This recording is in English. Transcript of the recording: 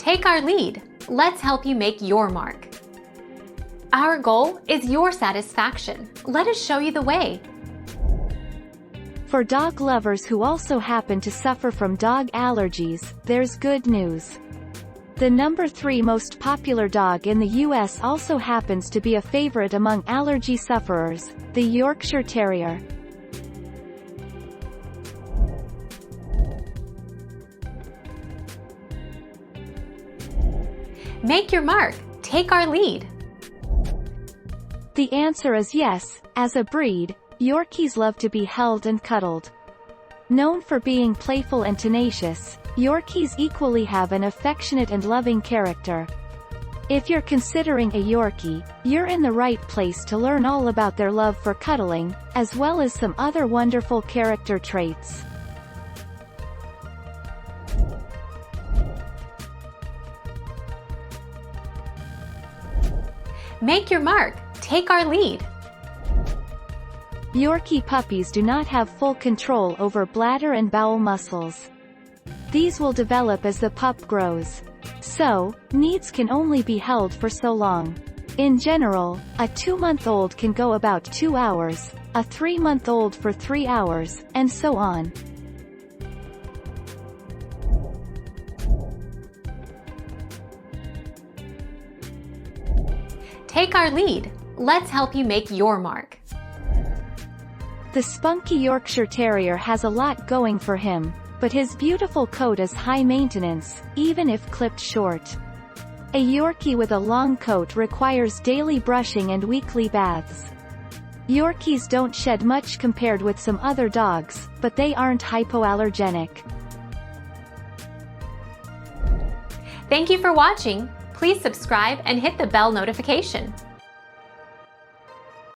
Take our lead. Let's help you make your mark. Our goal is your satisfaction. Let us show you the way. For dog lovers who also happen to suffer from dog allergies, there's good news. The number 3 most popular dog in the US also happens to be a favorite among allergy sufferers, the Yorkshire Terrier. Make your mark. Take our lead. The answer is yes. As a breed, Yorkies love to be held and cuddled. Known for being playful and tenacious, Yorkies equally have an affectionate and loving character. If you're considering a Yorkie, you're in the right place to learn all about their love for cuddling, as well as some other wonderful character traits. Make your mark. Take our lead. Yorkie puppies do not have full control over bladder and bowel muscles. These will develop as the pup grows. So, needs can only be held for so long. In general, a 2-month-old can go about 2 hours, a 3-month-old for 3 hours, and so on. Take our lead. Let's help you make your mark. The spunky Yorkshire Terrier has a lot going for him, but his beautiful coat is high maintenance, even if clipped short. A Yorkie with a long coat requires daily brushing and weekly baths. Yorkies don't shed much compared with some other dogs, but they aren't hypoallergenic. Thank you for watching. Please subscribe and hit the bell notification.